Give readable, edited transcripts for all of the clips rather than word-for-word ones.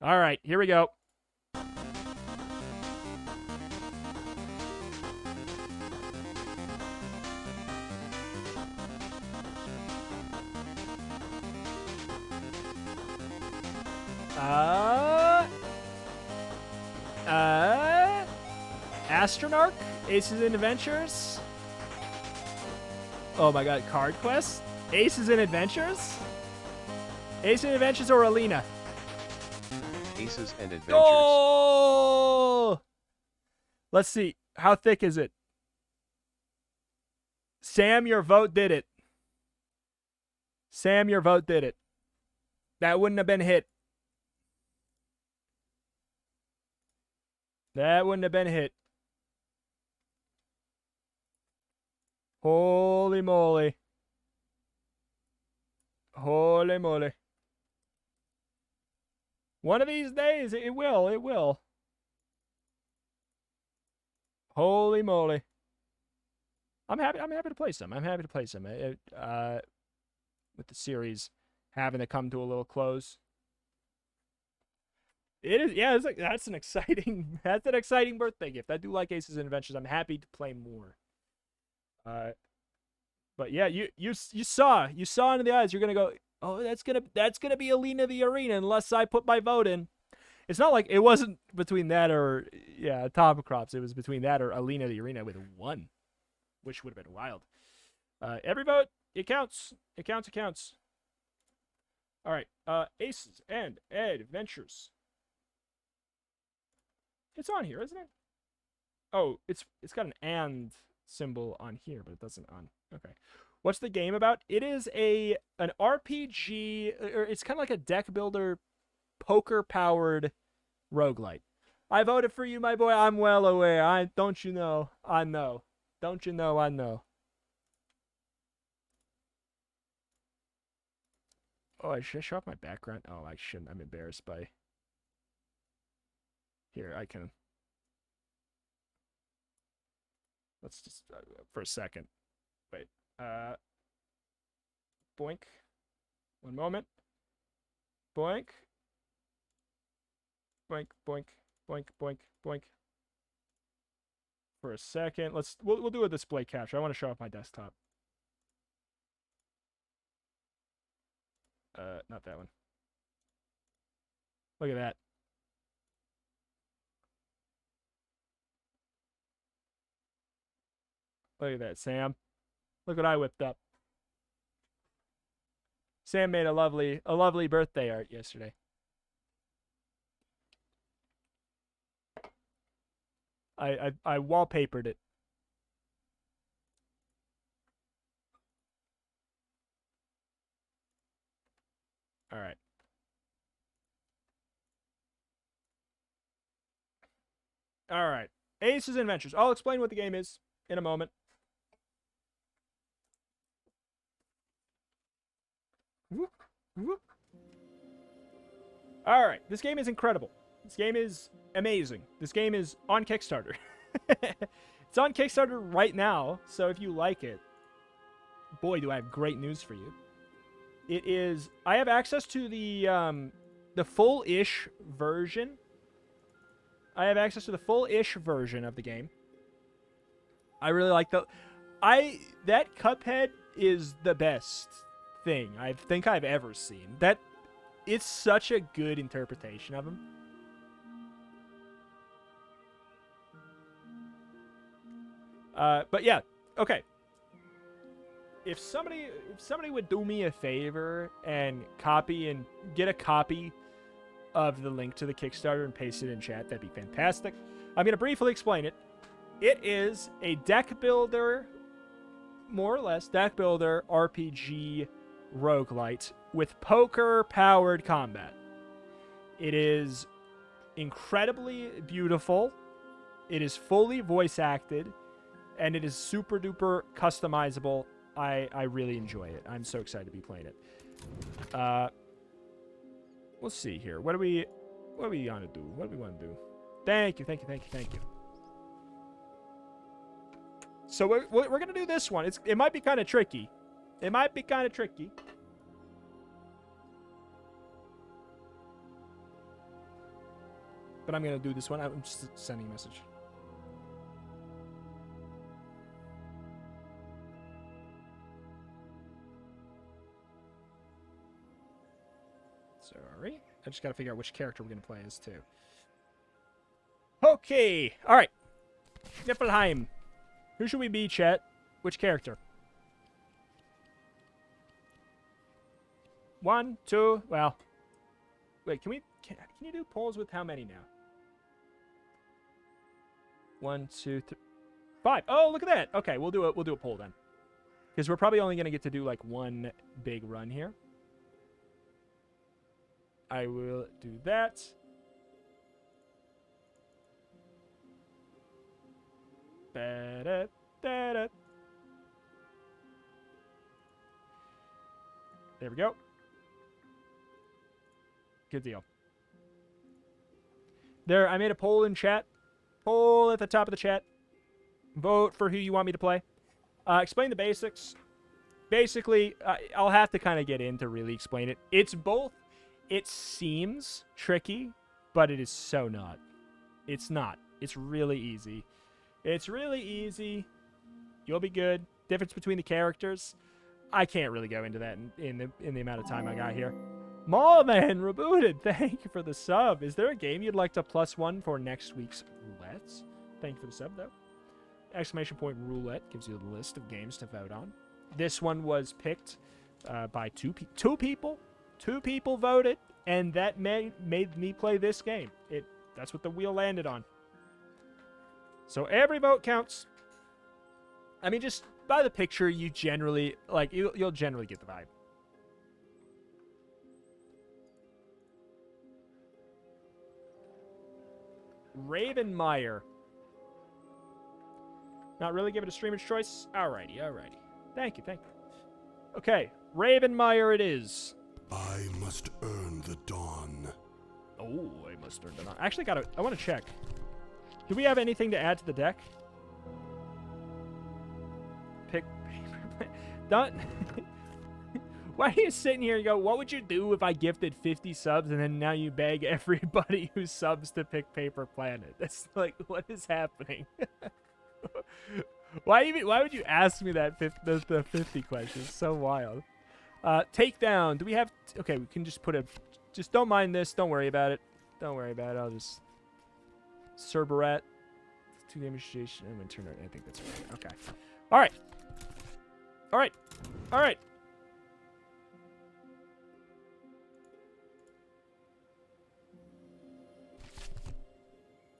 All right, here we go. Astronarch? Aces and Adventures? Oh my god, Card Quest? Aces and Adventures? Aces and Adventures or Alina? Aces and Adventures. Oh! Let's see. How thick is it? Sam, your vote did it. Sam, your vote did it. That wouldn't have been hit. That wouldn't have been hit. Holy moly. Holy moly. One of these days, it will. It will. Holy moly. I'm happy to play some. I'm happy to play some. With the series having to come to a little close. It is, yeah, it's like, that's an exciting birthday gift. I do like Aces and Adventures. I'm happy to play more. But yeah, you saw into the eyes. You're gonna go, oh, that's gonna be Alina the Arena unless I put my vote in. It's not like it wasn't between that or Top of Crops. It was between that or Alina the Arena with 1, which would have been wild. Every vote, it counts. It counts. It counts. All right. Aces and Adventures. It's on here, isn't it? Oh, it's got an and symbol on here, but it doesn't on. Okay. What's the game about? It is an RPG, or it's kind of like a deck builder, poker-powered roguelite. I voted for you, my boy. I'm well aware. Don't you know? I know. Don't you know? I know. Oh, should I show off my background? Oh, I shouldn't. I'm embarrassed by... Here, I can... Let's just... for a second. Wait. Boink. One moment. Boink. Boink, boink, boink, boink, boink. For a second. We'll do a display capture. I want to show off my desktop. Not that one. Look at that. Look at that, Sam. Look what I whipped up. Sam made a lovely birthday art yesterday. I wallpapered it. All right. All right. Aces and Adventures. I'll explain what the game is in a moment. All right. This game is incredible. This game is amazing. This game is on Kickstarter. It's on Kickstarter right now, so if you like it, boy, do I have great news for you. It is... I have access to the full-ish version. I have access to the full-ish version of the game. I really like that Cuphead is the best thing I think I've ever seen. It's such a good interpretation of him. But yeah, okay. If somebody would do me a favor and get a copy of the link to the Kickstarter and paste it in chat, that'd be fantastic. I'm going to briefly explain it. It is a deck builder, more or less, deck builder RPG roguelite with poker-powered combat. It is incredibly beautiful. It is fully voice-acted, and it is super-duper customizable. I really enjoy it. I'm so excited to be playing it. We'll see here. What do we want to do? What do we want to do? Thank you. So we're going to do this one. It might be kind of tricky. but I'm going to do this one. I'm just sending a message. Sorry. I just got to figure out which character we're going to play as, too. Okay. All right. Niflheim. Who should we be, chat? Which character? 1, 2, well. Wait, can you do polls with how many now? 1, 2, 3, 5. Oh, look at that. Okay, we'll do a poll then. Because we're probably only going to get to do like one big run here. I will do that. There we go. Good deal. There, I made a poll in chat. Poll at the top of the chat. Vote for who you want me to play. Explain the basics. Basically, I'll have to kind of get in to really explain it. It's both. It seems tricky, but it is so not. It's not. It's really easy. It's really easy. You'll be good. Difference between the characters. I can't really go into that in the amount of time I got here. Mallman rebooted. Thank you for the sub. Is there a game you'd like to +1 for next week's Roulette? Thank you for the sub, though. Exclamation point Roulette gives you the list of games to vote on. This one was picked by two people. 2 people voted, and that made me play this game. That's what the wheel landed on. So every vote counts. I mean, just by the picture, you generally, like, you'll generally get the vibe. Ravenmeyer. Not really give it a streamer's choice? Alrighty. Thank you. Okay, Ravenmeyer it is. I must earn the dawn. Oh, I must earn the dawn. Actually, I want to check. Do we have anything to add to the deck? Pick paper. Done. Why are you sitting here and go, what would you do if I gifted 50 subs and then now you beg everybody who subs to pick Paper Planet? That's like, what is happening? Why would you ask me that the 50 question? It's so wild. Takedown. Do we have... Okay, we can just put a... Just don't mind this. Don't worry about it. I'll just... Cerberette. 2 damage station. I'm going to turn it. I think that's right. Okay. All right.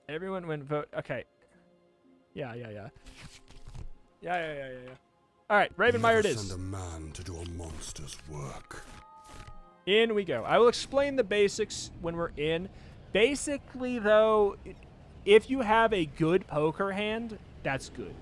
Everyone went vote. Okay. Yeah. All right, Ravenmeyer it is. Send a man to do a monster's work. In we go. I will explain the basics when we're in. Basically, though, if you have a good poker hand, that's good.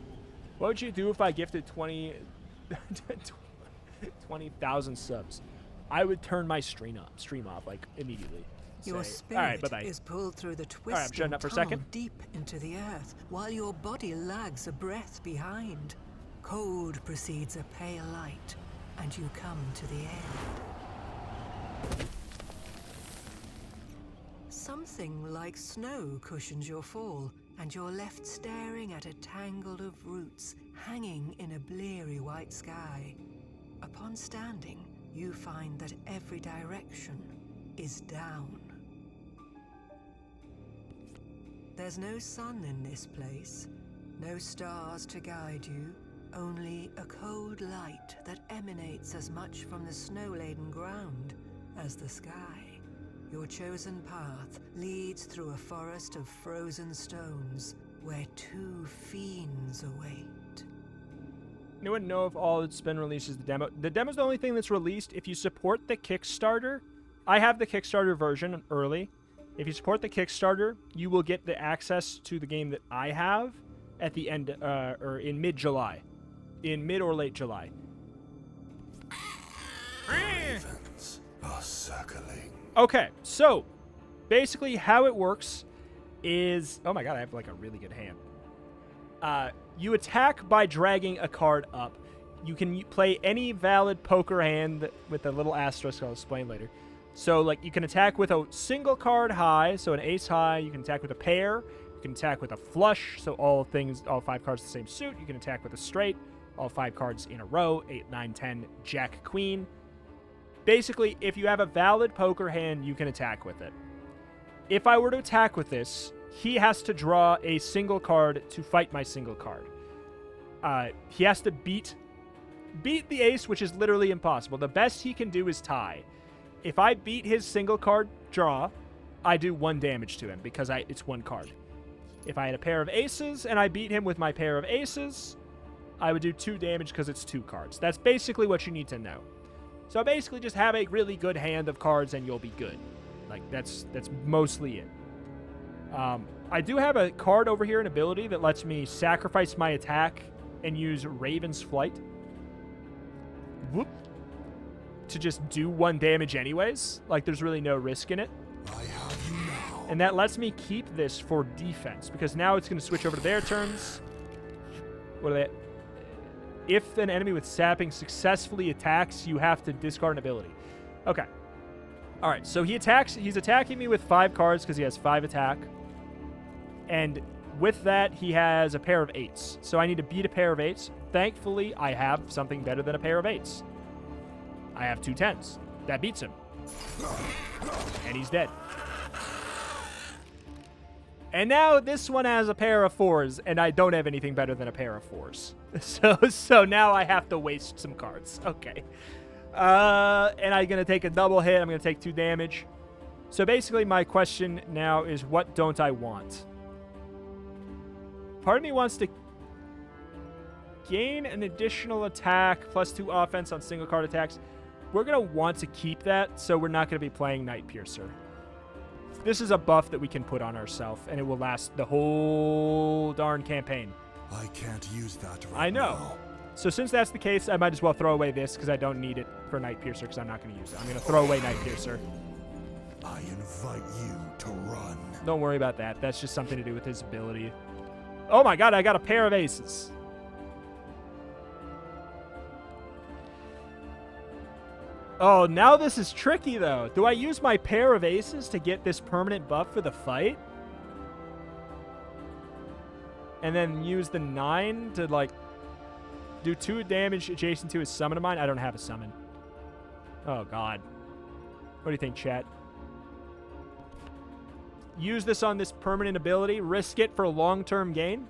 What would you do if I gifted 20,000 subs? I would turn my stream off like immediately. Your Say, spirit all right, bye-bye. is pulled through the All right, I'm shutting twisting up for a tunnel second. deep into the earth, while your body lags a breath behind. Cold precedes a pale light, and you come to the end. Something like snow cushions your fall, and you're left staring at a tangle of roots hanging in a bleary white sky. Upon standing, you find that every direction is down. There's no sun in this place, no stars to guide you, only a cold light that emanates as much from the snow-laden ground as the sky. Your chosen path leads through a forest of frozen stones where 2 fiends await. Anyone know if all that's been released is the demo? The demo's the only thing that's released. If you support the Kickstarter, I have the Kickstarter version early. If you support the Kickstarter, you will get the access to the game that I have at the end, or in mid-July. In mid or late July. Ravens are circling. Okay, so basically how it works is... Oh my god, I have like a really good hand. You attack by dragging a card up. You can play any valid poker hand with a little asterisk I'll explain later. So, like, you can attack with a single card high, so an ace high. You can attack with a pair. You can attack with a flush, so all 5 cards the same suit. You can attack with a straight, all 5 cards in a row, 8, 9, 10, Jack, Queen. Basically, if you have a valid poker hand, you can attack with it. If I were to attack with this, he has to draw a single card to fight my single card. He has to beat the ace, which is literally impossible. The best he can do is tie. If I beat his single card draw, I do 1 damage to him because it's 1 card. If I had a pair of aces and I beat him with my pair of aces, I would do 2 damage because it's 2 cards. That's basically what you need to know. So basically just have a really good hand of cards and you'll be good. Like, that's mostly it. I do have a card over here, an ability that lets me sacrifice my attack and use Raven's Flight. Whoop. To just do 1 damage anyways. Like, there's really no risk in it. I have you now. And that lets me keep this for defense, because now it's going to switch over to their turns. What are they? If an enemy with sapping successfully attacks, you have to discard an ability. Okay. All right, so he's attacking me with 5 cards because he has 5 attack. And with that, he has a pair of 8s. So I need to beat a pair of 8s. Thankfully, I have something better than a pair of 8s. I have 2 10s. That beats him. And he's dead. And now this one has a pair of 4s, and I don't have anything better than a pair of 4s. So now I have to waste some cards. Okay. And I'm going to take a double hit. I'm going to take 2 damage. So basically my question now is, what don't I want? Part of me wants to gain an additional attack plus 2 offense on single card attacks. We're going to want to keep that, so we're not going to be playing Night Piercer. This is a buff that we can put on ourselves, and it will last the whole darn campaign. I can't use that right I know. now. So since that's the case, I might as well throw away this because I don't need it for Night Piercer because I'm not going to use it. I'm going to throw away Night Piercer. I invite you to run. Don't worry about that. That's just something to do with his ability. Oh my god, I got a pair of aces. Oh, now this is tricky, though. Do I use my pair of aces to get this permanent buff for the fight? And then use the 9 to, like, do 2 damage adjacent to his summon of mine? I don't have a summon. Oh, God. What do you think, chat? Use this on this permanent ability. Risk it for a long-term gain.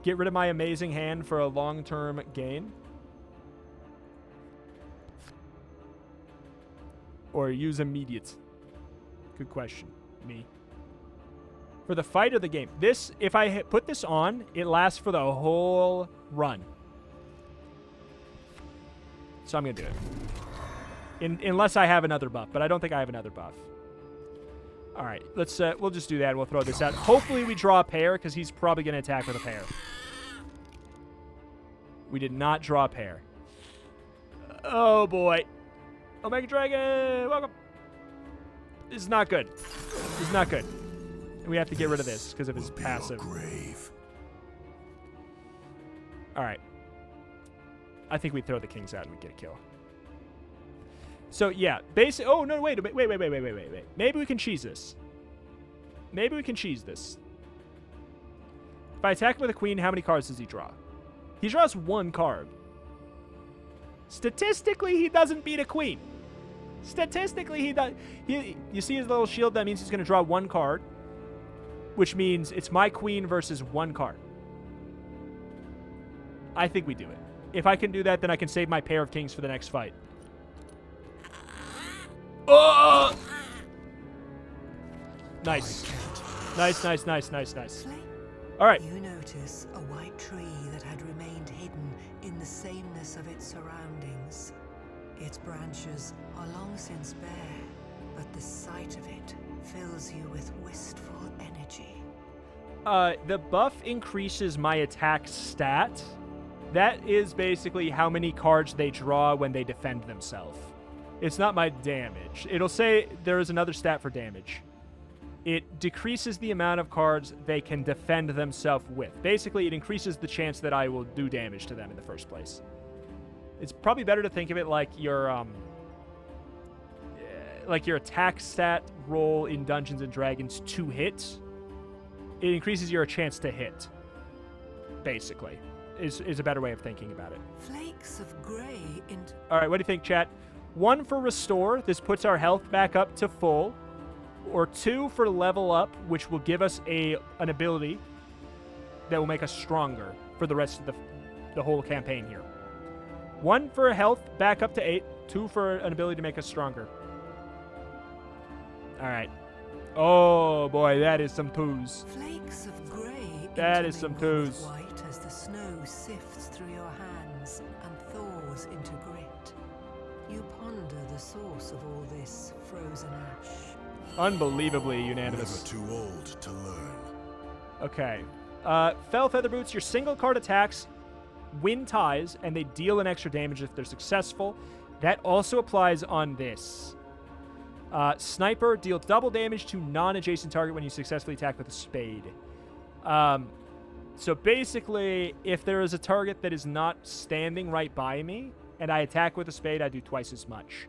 Get rid of my amazing hand for a long-term gain. Or use immediate? Good question. Me. For the fight of the game. This, if I put this on, it lasts for the whole run. So I'm going to do it. Unless I have another buff. But I don't think I have another buff. Alright, we'll just do that and we'll throw this out. Hopefully we draw a pair, because he's probably going to attack with a pair. We did not draw a pair. Oh, boy. Omega Dragon, welcome. This is not good. This is not good. And we have to get rid of this because of his passive. Grave. All right. I think we throw the kings out and we get a kill. So yeah, oh no, wait. Maybe we can cheese this. Maybe we can cheese this. If I attack him with a queen, how many cards does he draw? He draws 1 card. Statistically, he doesn't beat a queen. Statistically, he does. You see his little shield? That means he's going to draw 1 card, which means it's my queen versus 1 card. I think we do it. If I can do that, then I can save my pair of kings for the next fight. Oh! Nice. Nice. All right. You notice a white tree that had remained hidden in the sameness of its surroundings. Its branches are long since bare, but the sight of it fills you with wistful energy. The buff increases my attack stat. That is basically how many cards they draw when they defend themselves. It's not my damage. It'll say there is another stat for damage. It decreases the amount of cards they can defend themselves with. Basically, it increases the chance that I will do damage to them in the first place. It's probably better to think of it like your like your attack stat roll in Dungeons and Dragons to hit, it increases your chance to hit. Basically, is a better way of thinking about it. Flakes of grey into... All right, what do you think, chat? 1 for restore. This puts our health back up to full. Or 2 for level up, which will give us an ability that will make us stronger for the rest of the whole campaign here. 1 for health back up to 8. 2 for an ability to make us stronger. All right. Oh boy, that is some poos. Flakes of grey That is some intermingle with poos. white as the snow sifts through your hands and thaws into grit. You ponder the source of all this frozen ash. Unbelievably unanimous. Never too old to learn. Okay. Fell Feather Boots, your single card attacks win ties, and they deal an extra damage if they're successful. That also applies on this. Sniper, deal double damage to non-adjacent target when you successfully attack with a spade. So basically, if there is a target that is not standing right by me, and I attack with a spade, I do twice as much.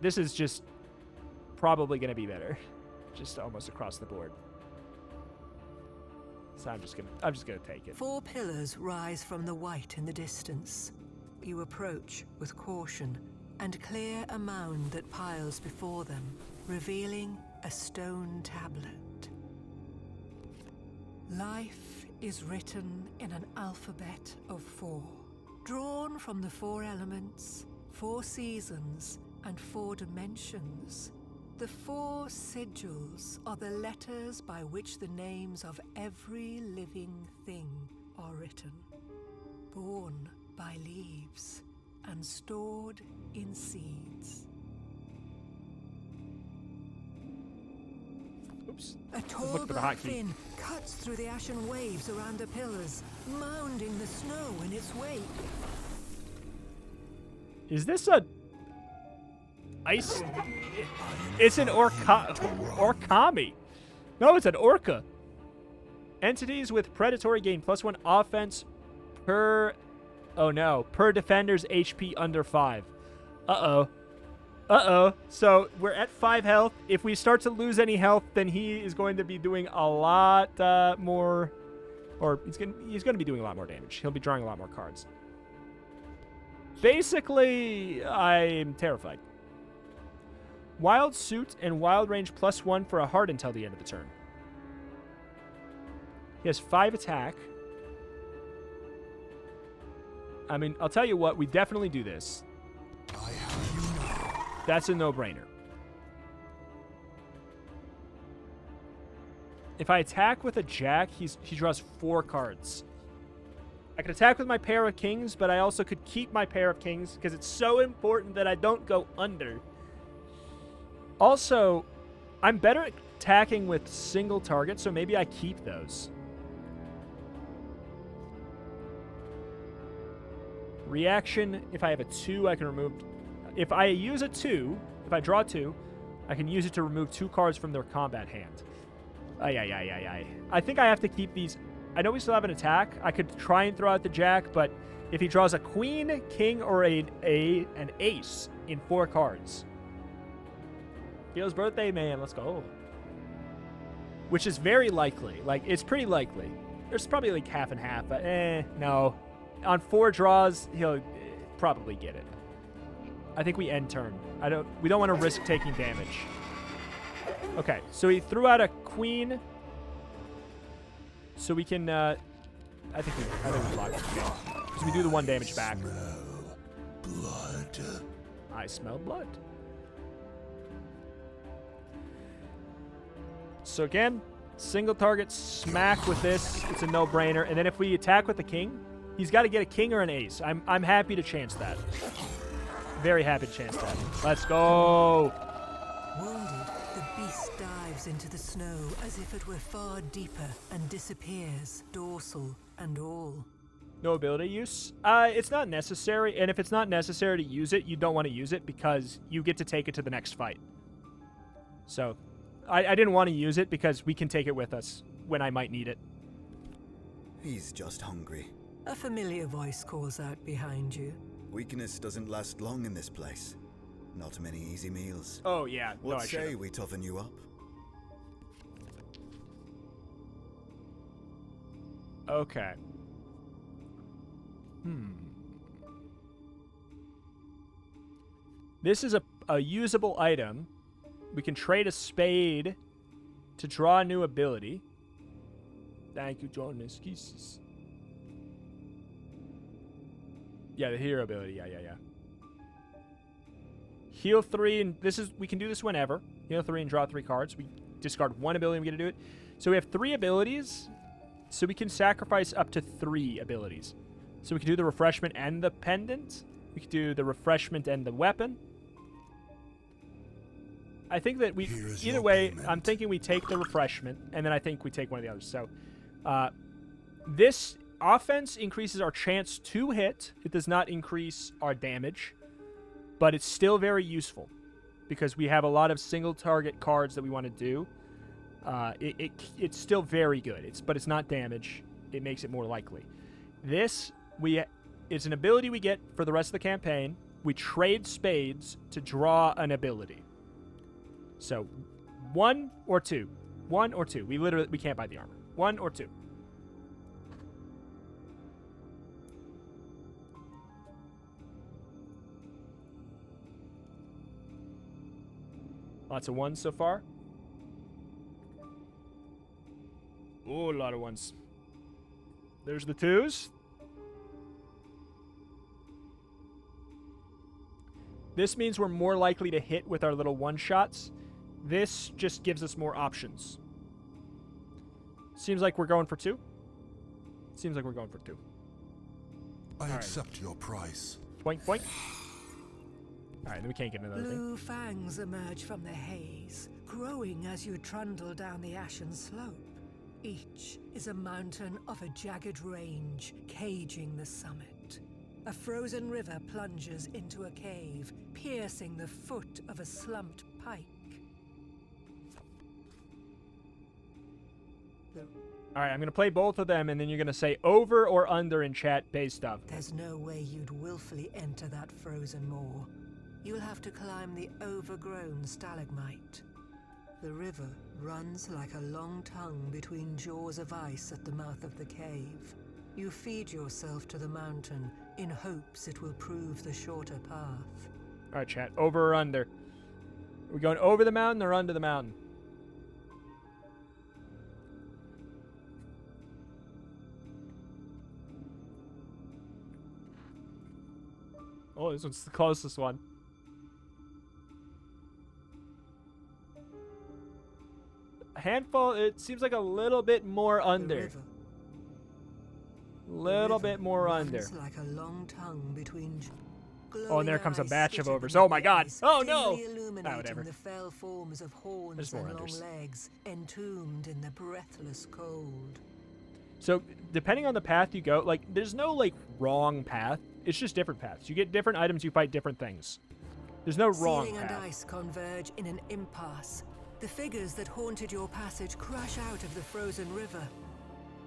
This is just probably going to be better. Just almost across the board. So I'm just gonna take it. 4 pillars rise from the white in the distance. You approach with caution and clear a mound that piles before them, revealing a stone tablet. Life is written in an alphabet of 4, drawn from the 4 elements, 4 seasons, and 4 dimensions. The 4 sigils are the letters by which the names of every living thing are written, born by leaves and stored in seeds. Oops. A Look tall for the black hotkey. fin cuts through the ashen waves around the pillars, mounding the snow in its wake. Is this a ice? It's an orkami. No, it's an orca. Entities with predatory gain +1 offense per... Oh no, per defender's HP under 5. Uh-oh. So we're at 5 health. If we start to lose any health, then he is going to be doing a lot more... Or he's going to be doing a lot more damage. He'll be drawing a lot more cards. Basically, I'm terrified. Wild Suit and Wild Range +1 for a heart until the end of the turn. He has 5 attack. I mean, I'll tell you what, we definitely do this. I have you now. That's a no-brainer. If I attack with a jack, he draws 4 cards. I could attack with my pair of kings, but I also could keep my pair of kings because it's so important that I don't go under. Also, I'm better at attacking with single targets, so maybe I keep those. Reaction, if I have a 2, I can remove... If I use a 2, if I draw 2, I can use it to remove 2 cards from their combat hand. I think I have to keep these... I know we still have an attack. I could try and throw out the jack, but if he draws a queen, king, or an ace in 4 cards... Gil's birthday, man. Let's go. Which is very likely. Like, it's pretty likely. There's probably like half and half, but no. On 4 draws, he'll probably get it. I think we end turn. We don't want to risk taking damage. Okay, so he threw out a queen. So we can, I think we block it. Because we do the 1 damage back. Smell blood. I smell blood. So again, single target smack with this. It's a no-brainer. And then if we attack with the king, he's got to get a king or an ace. I'm happy to chance that. Very happy to chance that. Let's go. Wounded, the beast dives into the snow as if it were far deeper and disappears, dorsal and all. No ability use? It's not necessary, and if it's not necessary to use it, you don't want to use it because you get to take it to the next fight. So, I didn't want to use it because we can take it with us when I might need it. He's just hungry. A familiar voice calls out behind you. Weakness doesn't last long in this place. Not many easy meals. Oh, yeah. No, What I say should've. we toughen you up? Okay. This is a usable item. We can trade a spade to draw a new ability. Thank you, John. Excuses. Yeah, the hero ability. Yeah. Heal 3, and we can do this whenever. Heal 3 and draw 3 cards. We discard 1 ability and we get to do it. So we have 3 abilities. So we can sacrifice up to 3 abilities. So we can do the refreshment and the pendant. We can do the refreshment and the weapon. I think that either way, I'm thinking we take the refreshment, and then I think we take one of the others. So this offense increases our chance to hit. It does not increase our damage, but it's still very useful because we have a lot of single target cards that we want to do. It's still very good. But it's not damage. It makes it more likely. This it's an ability we get for the rest of the campaign. We trade spades to draw an ability. So 1 or 2. 1 or 2. We can't buy the armor. 1 or 2. Lots of 1s so far. Oh, a lot of 1s. There's the 2s. This means we're more likely to hit with our little 1-shots. This just gives us more options. Seems like we're going for 2. Seems like we're going for 2. I accept your price. Boink, boink. Alright, then we can't get another thing. Blue fangs emerge from the haze, growing as you trundle down the ashen slope. Each is a mountain of a jagged range, caging the summit. A frozen river plunges into a cave, piercing the foot of a slumped pike. Alright, I'm going to play both of them, and then you're going to say over or under in chat based off. There's no way you'd willfully enter that frozen moor. You'll have to climb the overgrown stalagmite. The river runs like a long tongue between jaws of ice at the mouth of the cave. You feed yourself to the mountain in hopes it will prove the shorter path. Alright, chat. Over or under? Are we going over the mountain or under the mountain? Oh, this one's the closest one. A handful, it seems like a little bit more under. Little bit more under. Like a long tongue between oh, and there comes a batch of overs. Oh my god. Oh no! Whatever. The fell forms of horns and long legs, entombed in the breathless cold. So, depending on the path you go, like, there's no, like, wrong path. It's just different paths. You get different items, you fight different things. There's no wrong Ceiling path. and ice converge in an impasse. The figures that haunted your passage crush out of the frozen river.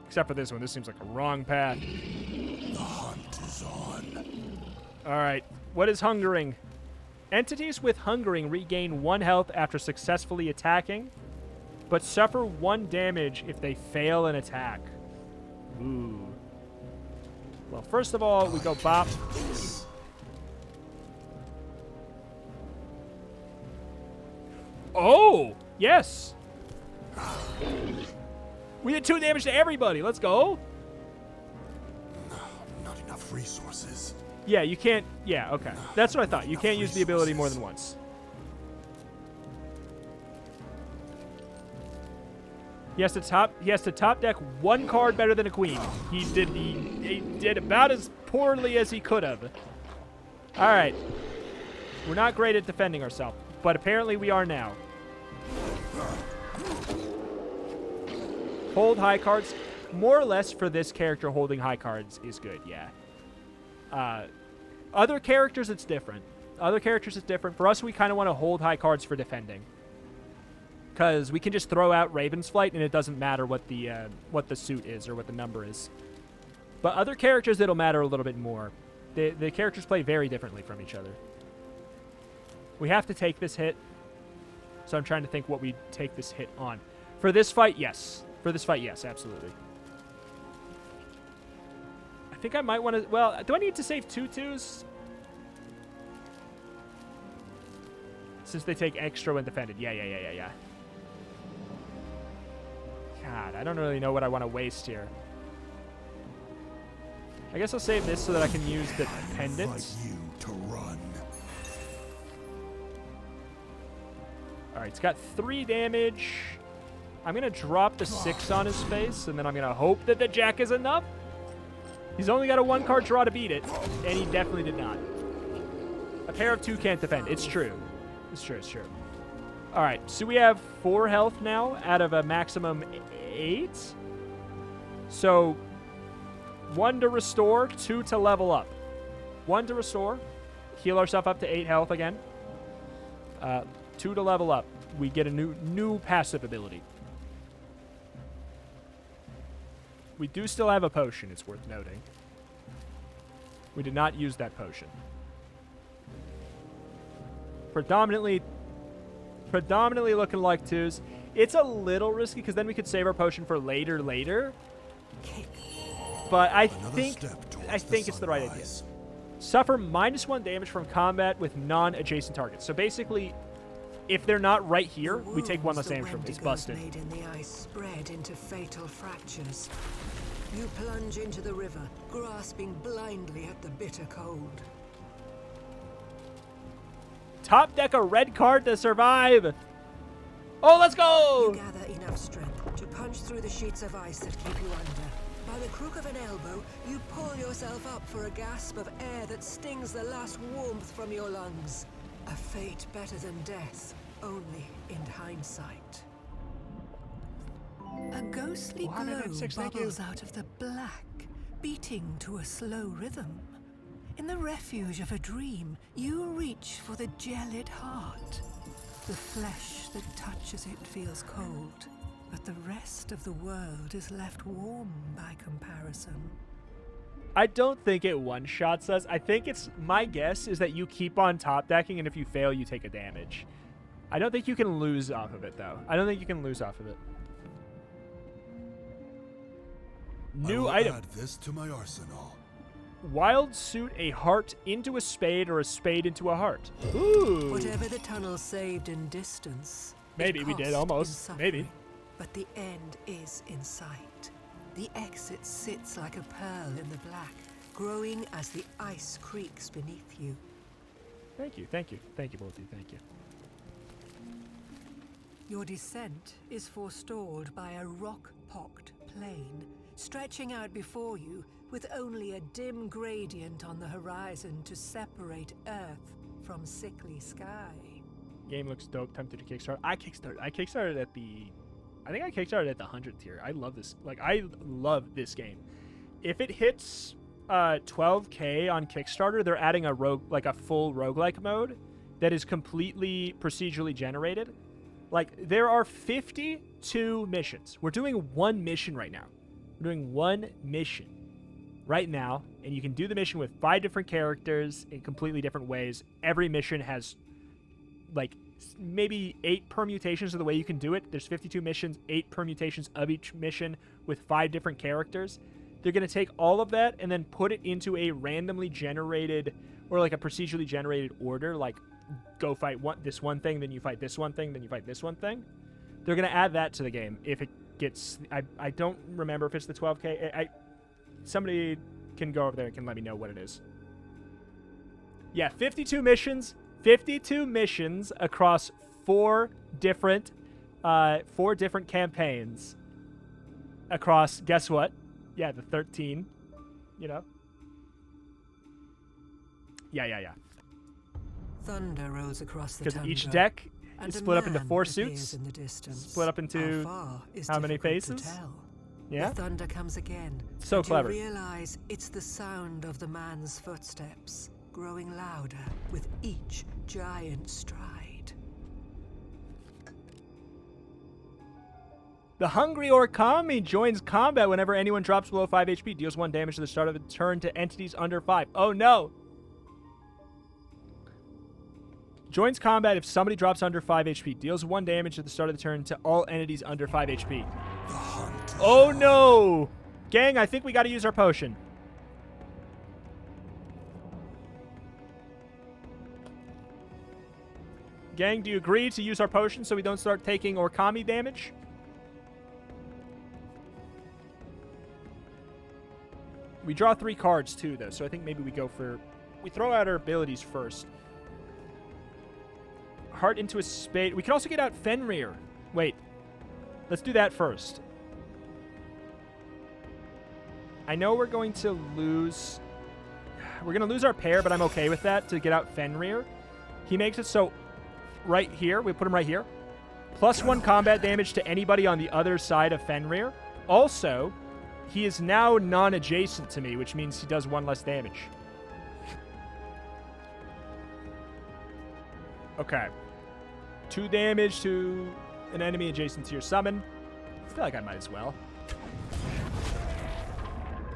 Except for this one. This seems like a wrong path. The hunt is on. Alright. What is hungering? Entities with hungering regain 1 health after successfully attacking, but suffer 1 damage if they fail an attack. Ooh. Well, first of all, we go bop. Oh! Yes! We did 2 damage to everybody. Let's go. Not enough resources. Yeah, you can't... Yeah, okay. That's what I thought. You can't use the ability more than once. He has to top deck 1 card better than a queen. He did about as poorly as he could have. All right. We're not great at defending ourselves, but apparently we are now. Hold high cards. More or less for this character, holding high cards is good, yeah. Other characters, it's different. For us, we kind of want to hold high cards for defending. Because we can just throw out Raven's Flight, and it doesn't matter what the suit is or what the number is. But other characters, it'll matter a little bit more. The characters play very differently from each other. We have to take this hit. So I'm trying to think what we take this hit on. For this fight, yes. For this fight, yes, absolutely. I think I might want to... Well, do I need to save 2 twos? Since they take extra when defended. Yeah. God, I don't really know what I want to waste here. I guess I'll save this so that I can use the pendants. Invite you to run. All right, it's got 3 damage. I'm going to drop the 6 on his face, and then I'm going to hope that the jack is enough. He's only got a 1-card draw to beat it, and he definitely did not. A pair of 2 can't defend. It's true. It's true. All right, so we have 4 health now out of a maximum 8. So 1 to restore, 2 to level up. 1 to restore, heal ourselves up to 8 health again. 2 to level up. We get a new passive ability. We do still have a potion, it's worth noting. We did not use that potion. Predominantly looking like 2s. It's a little risky because then we could save our potion for later. But I think it's the right idea. Suffer -1 damage from combat with non-adjacent targets. So basically, if they're not right here, we take 1 less damage from it. It's busted. Made in the ice spread into fatal fractures. You plunge into the river, grasping blindly at the bitter cold. Top deck a red card to survive. Oh, let's go! You gather enough strength to punch through the sheets of ice that keep you under. By the crook of an elbow, you pull yourself up for a gasp of air that stings the last warmth from your lungs. A fate better than death, only in hindsight. A ghostly glow 106, thank you. bubbles out of the black, beating to a slow rhythm. In the refuge of a dream, you reach for the gelid heart. The flesh that touches it feels cold, but the rest of the world is left warm by comparison. I don't think it one-shots us. I think my guess is that you keep on top decking, and if you fail, you take a damage. I don't think you can lose off of it, though. New item. Add this to my arsenal. Wild suit a heart into a spade or a spade into a heart. Ooh. Whatever the tunnel saved in distance. Maybe we did, almost. Maybe. But the end is in sight. The exit sits like a pearl in the black, growing as the ice creaks beneath you. Thank you, both of you, thank you. Your descent is forestalled by a rock-pocked plain, stretching out before you with only a dim gradient on the horizon to separate Earth from sickly sky. Game looks dope. Tempted to kickstart. I kickstarted at the... I think I kickstarted at the 100th tier. I love this. Like, I love this game. If it hits 12K on Kickstarter, they're adding a full roguelike mode that is completely procedurally generated. Like, there are 52 missions. We're doing 1 mission right now. We're doing 1 mission right now, and you can do the mission with 5 different characters in completely different ways. Every mission has, like, maybe 8 permutations of the way you can do it. There's 52 missions, 8 permutations of each mission with 5 different characters. They're going to take all of that and then put it into a randomly generated or like a procedurally generated order, like go fight this one thing, then you fight this one thing, then you fight this one thing. They're going to add that to the game if it gets... I don't remember if it's the 12K. Somebody can go over there and can let me know what it is. Yeah, 52 missions. 52 missions across 4 different campaigns across, guess what? Yeah, the 13, you know? Yeah. Thunder rolls across the Because tundra, each deck and is a split up into man 4 appears suits, in the distance. split up into far is how many difficult to faces? tell. Yeah? The thunder comes again. So and clever. You realize it's the sound of the man's footsteps, growing louder with each giant stride. The Hungry Orkami joins combat whenever anyone drops below 5 HP. Deals 1 damage at the start of the turn to entities under 5. Oh no! Joins combat if somebody drops under 5 HP. Deals 1 damage at the start of the turn to all entities under 5 HP. The hunt is Oh no! Gang, I think we got to use our potion. Gang, do you agree to use our potion so we don't start taking Orkami damage? We draw 3 cards too, though, so I think maybe we go for... We throw out our abilities first. Heart into a spade. We can also get out Fenrir. Wait. Let's do that first. I know we're going to lose... We're going to lose our pair, but I'm okay with that to get out Fenrir. He makes it so... Right here. We put him right here. +1 combat damage to anybody on the other side of Fenrir. Also, he is now non-adjacent to me, which means he does 1 less damage. Okay. 2 damage to an enemy adjacent to your summon. I feel like I might as well.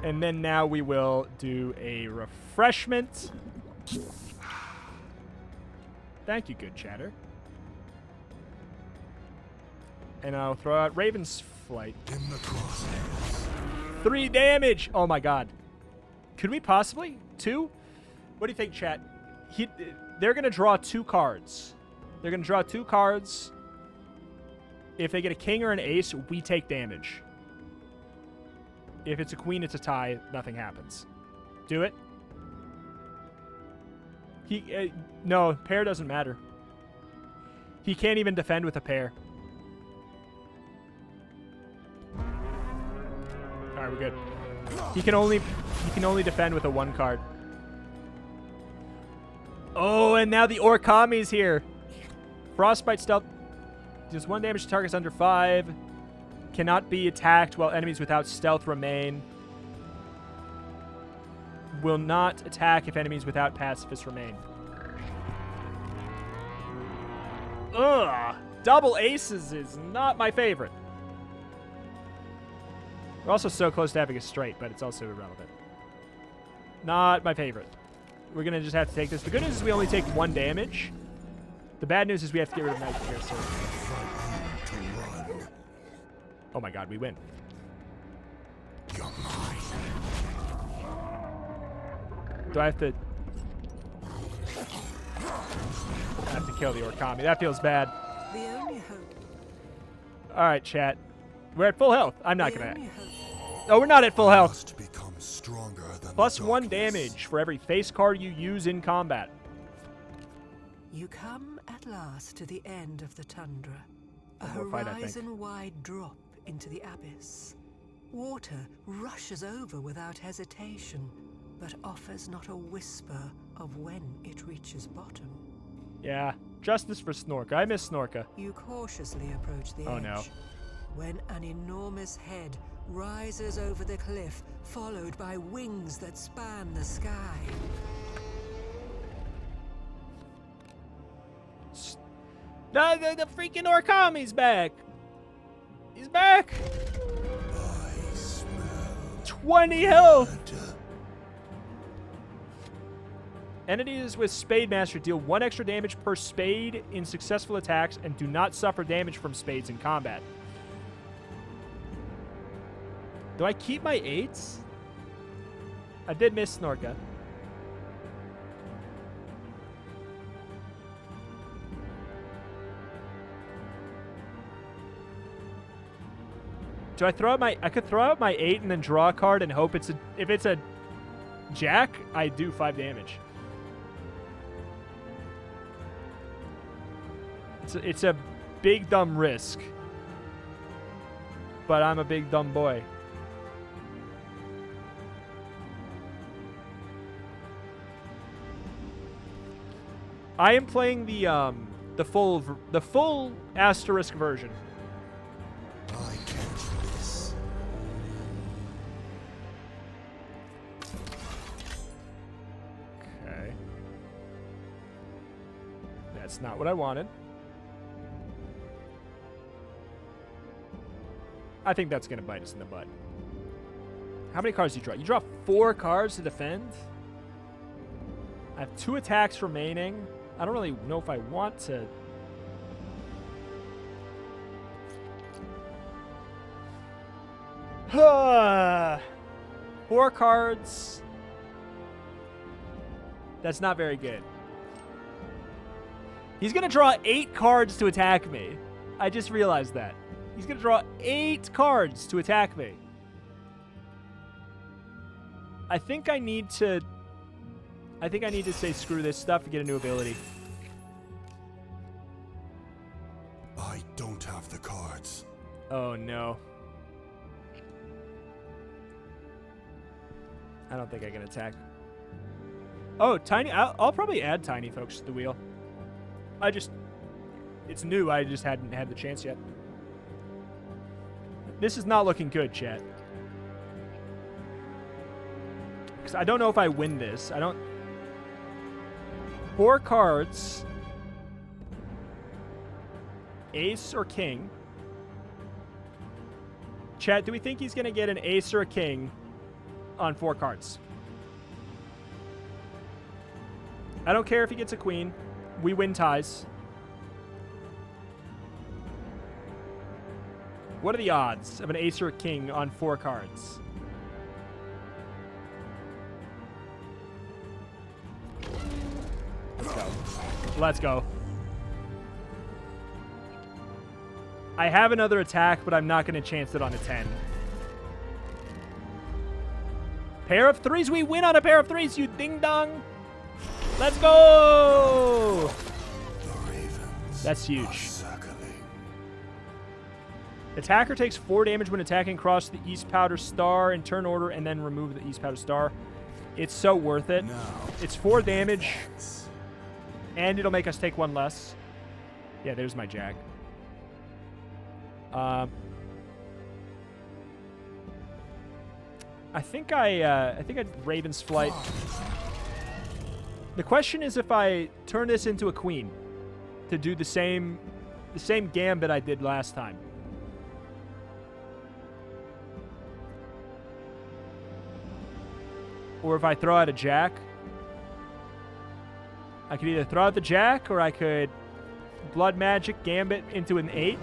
And then now we will do a refreshment. Thank you, good chatter. And I'll throw out Raven's Flight. in the crosshairs. 3 damage! Oh my god. Could we possibly? 2? What do you think, chat? They're going to draw 2 cards. They're going to draw 2 cards. If they get a king or an ace, we take damage. If it's a queen, it's a tie. Nothing happens. Do it. No, pair doesn't matter. He can't even defend with a pair. All right, we're good. He can only defend with a 1 card. Oh, and now the Orkami's here. Frostbite stealth does 1 damage to targets under 5. Cannot be attacked while enemies without stealth remain. Will not attack if enemies without pacifist remain. Ugh. Double aces is not my favorite. We're also so close to having a straight, but it's also irrelevant. Not my favorite. We're going to just have to take this. The good news is we only take 1 damage. The bad news is we have to get rid of Night Piercer. Oh my god, we win. You're mine. Do I have to... I have to kill the Orkami. That feels bad. The only hope. Alright, chat. We're at full health. I'm not The going only to... hope. Oh, we're not at full health. Must become stronger than Plus the 1 darkness. damage for every face card you use in combat. You come at last to the end of the tundra. A One more fight, I think. horizon-wide drop into the abyss. Water rushes over without hesitation, but offers not a whisper of when it reaches bottom. Yeah. Justice for Snorka. I miss Snorka. You cautiously approach the Oh, edge. no. When an enormous head rises over the cliff, followed by wings that span the sky. The freaking Orkami's back. He's back. I smell 20 health. blood. Entities with Spade Master deal 1 extra damage per spade in successful attacks and do not suffer damage from spades in combat. Do I keep my 8s? I did miss Snorka. Do I throw out my... I could throw out my 8 and then draw a card and hope it's a... If it's a jack, I do 5 damage. It's a big dumb risk. But I'm a big dumb boy. I am playing the full asterisk version. I can't miss. Okay. That's not what I wanted. I think that's going to bite us in the butt. How many cards do you draw? You draw 4 cards to defend? I have 2 attacks remaining. I don't really know if I want to. Four cards. That's not very good. He's going to draw 8 cards to attack me. I just realized that. He's going to draw 8 cards to attack me. I think I need to say screw this stuff to get a new ability. I don't have the cards. Oh, no. I don't think I can attack. Oh, Tiny. I'll probably add Tiny Folks to the wheel. It's new. I just hadn't had the chance yet. This is not looking good, chat. Because I don't know if I win this. 4 cards. Ace or king. Chat, do we think he's going to get an ace or a king on 4 cards? I don't care if he gets a queen. We win ties. What are the odds of an ace or a king on 4 cards? Let's go. Let's go. I have another attack, but I'm not going to chance it on a 10. Pair of 3s. We win on a pair of 3s, you ding-dong. Let's go! The ravens That's huge. are circling. Attacker takes 4 damage when attacking across the East Powder Star in turn order and then remove the East Powder Star. It's so worth it. Now, It's 4 damage, thanks. and it'll make us take 1 less. Yeah, there's my Jack. I think I Raven's Flight. The question is if I turn this into a queen to do the same gambit I did last time. Or if I throw out a jack. I could either throw out the jack or I could blood magic gambit into an 8.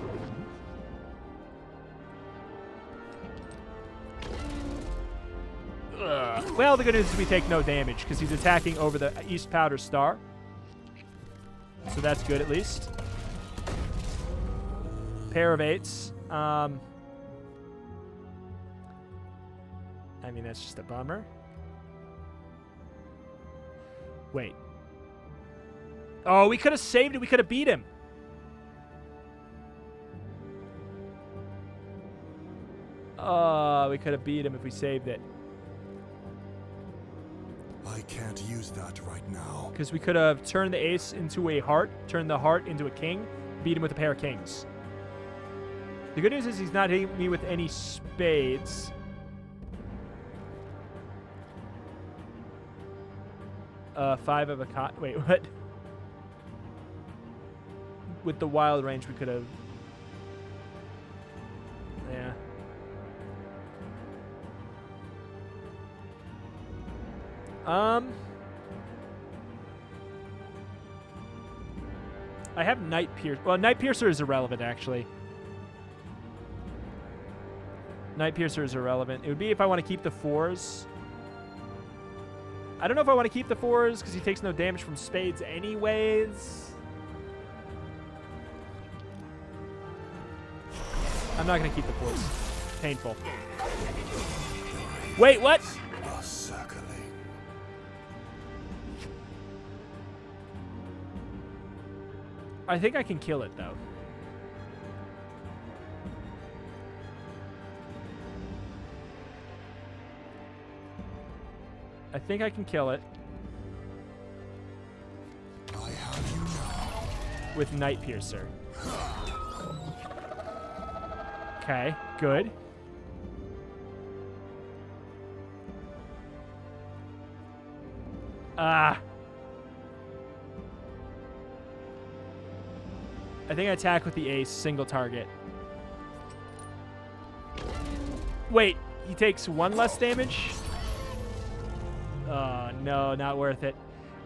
Well, the good news is we take no damage because he's attacking over the East Powder Star. So that's good at least. Pair of 8s. I mean, that's just a bummer. Wait. Oh, we could have saved it. We could have beat him. We could have beat him if we saved it. I can't use that right now. Because we could have turned the ace into a heart, turned the heart into a king, beat him with a pair of kings. The good news is he's not hitting me with any spades. 5 of a wait, what? With the wild range, we could have. Yeah. I have Night Piercer. Well, Night Piercer is irrelevant, actually. Night Piercer is irrelevant. It would be if I want to keep the 4s. I don't know if I want to keep the 4s because he takes no damage from spades anyways. I'm not going to keep the 4s. Painful. Wait, what? Are circling. I think I can kill it, though. I think I can kill it. I have you now. With Night Piercer. Okay, good. I think I attack with the ace, single target. Wait, he takes 1 less damage? Oh, no, not worth it.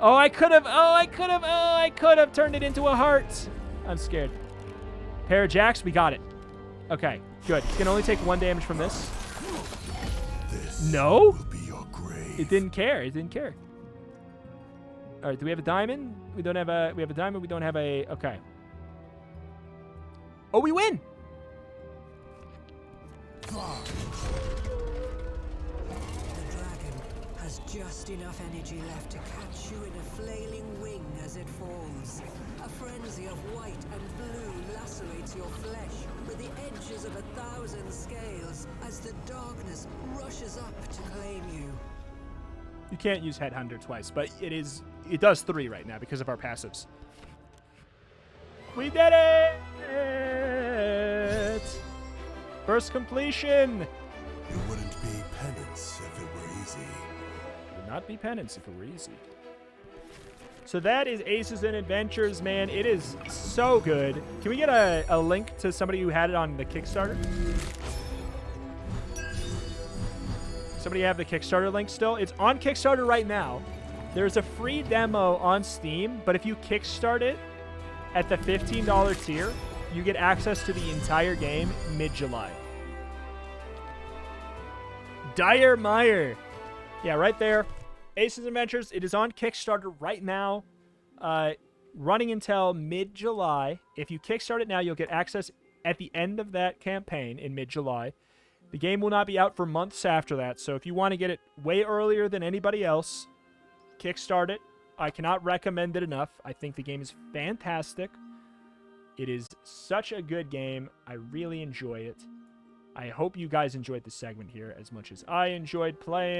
Oh, I could have. Oh, I could have. Oh, I could have turned it into a heart. I'm scared. Pair of jacks. We got it. Okay, good. You can only take 1 damage from this. This No? will be your grave. It didn't care. It didn't care. All right, do we have a diamond? We don't have a... We have a diamond. We don't have a... Okay. Oh, we win! The dragon has just enough energy left to catch you in a flailing wing as it falls. A frenzy of white and blue lacerates your flesh with the edges of 1,000 scales as the darkness rushes up to claim you. You can't use Headhunter twice, but it does 3 right now because of our passives. We did it! First completion! It wouldn't be penance if it were easy. It would not be penance if it were easy. So that is Aces and Adventures, man. It is so good. Can we get a link to somebody who had it on the Kickstarter? Somebody have the Kickstarter link still? It's on Kickstarter right now. There's a free demo on Steam, but if you kickstart it at the $15 tier, you get access to the entire game mid-July. Dire Meyer. Yeah, right there. Aces Adventures. It is on Kickstarter right now, running until mid-July. If you kickstart it now, you'll get access at the end of that campaign in mid-July. The game will not be out for months after that, so if you want to get it way earlier than anybody else, kickstart it. I cannot recommend it enough. I think the game is fantastic. It is such a good game. I really enjoy it. I hope you guys enjoyed this segment here as much as I enjoyed playing.